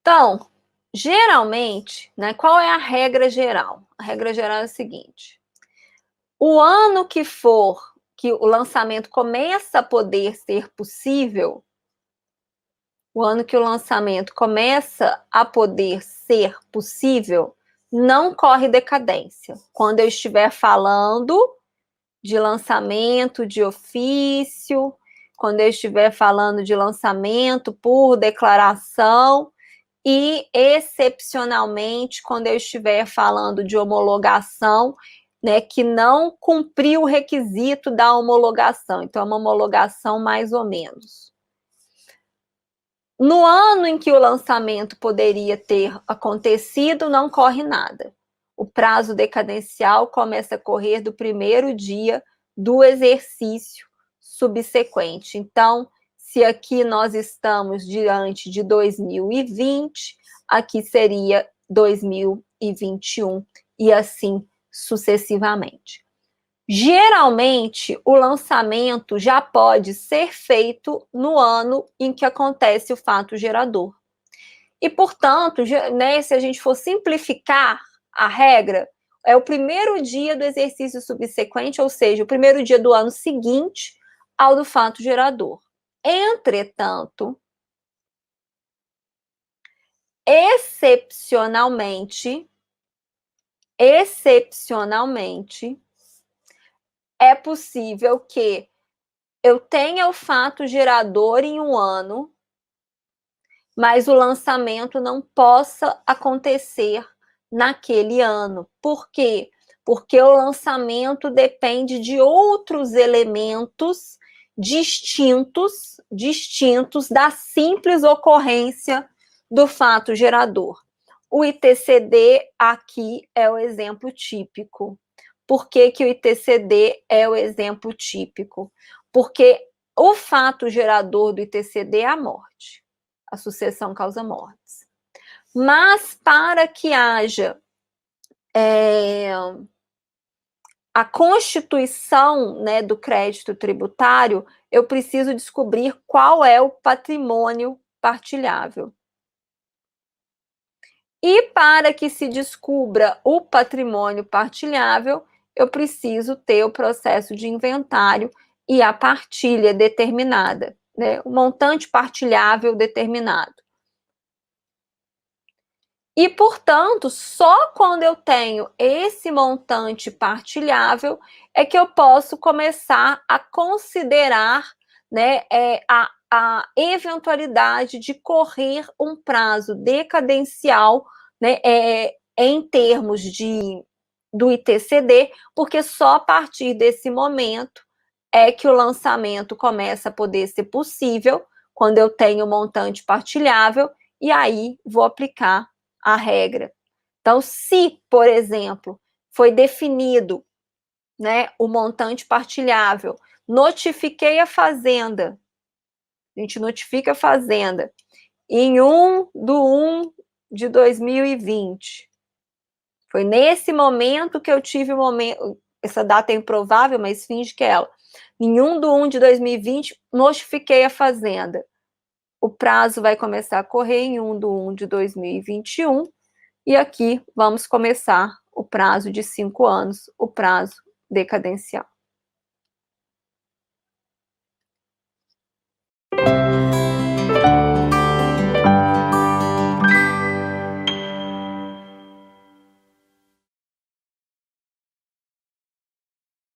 Então, geralmente, né, qual é a regra geral? A regra geral é a seguinte: o ano que o lançamento começa a poder ser possível, o ano que o lançamento começa a poder ser possível, não corre decadência. Quando eu estiver falando de lançamento de ofício, quando eu estiver falando de lançamento por declaração e, excepcionalmente, quando eu estiver falando de homologação, né, que não cumpriu o requisito da homologação. Então, é uma homologação mais ou menos. No ano em que o lançamento poderia ter acontecido, não corre nada. O prazo decadencial começa a correr do primeiro dia do exercício subsequente. Então, se aqui nós estamos diante de 2020, aqui seria 2021 e assim sucessivamente. Geralmente, o lançamento já pode ser feito no ano em que acontece o fato gerador. E, portanto, né, se a gente for simplificar a regra, é o primeiro dia do exercício subsequente, ou seja, o primeiro dia do ano seguinte ao do fato gerador. Entretanto, excepcionalmente, é possível que eu tenha o fato gerador em um ano, mas o lançamento não possa acontecer naquele ano. Por quê? Porque o lançamento depende de outros elementos distintos da simples ocorrência do fato gerador. O ITCD aqui é o exemplo típico. Por que que o ITCD é o exemplo típico? Porque o fato gerador do ITCD é a morte. A sucessão causa mortes. Mas para que haja a constituição, né, do crédito tributário, eu preciso descobrir qual é o patrimônio partilhável. E para que se descubra o patrimônio partilhável, eu preciso ter o processo de inventário e a partilha determinada, né, o montante partilhável determinado. E, portanto, só quando eu tenho esse montante partilhável é que eu posso começar a considerar, né, a eventualidade de correr um prazo decadencial, né, em termos do ITCD, porque só a partir desse momento é que o lançamento começa a poder ser possível, quando eu tenho montante partilhável, e aí vou aplicar a regra. Então, se, por exemplo, foi definido, né, o montante partilhável, notifiquei a fazenda, a gente notifica a fazenda em 1/1 de 2020. Foi nesse momento que eu tive o momento, essa data é improvável, mas finge que é ela. Em 1/1 de 2020, notifiquei a fazenda. O prazo vai começar a correr em 1/1 de 2021, e aqui vamos começar o prazo de 5 anos, o prazo decadencial.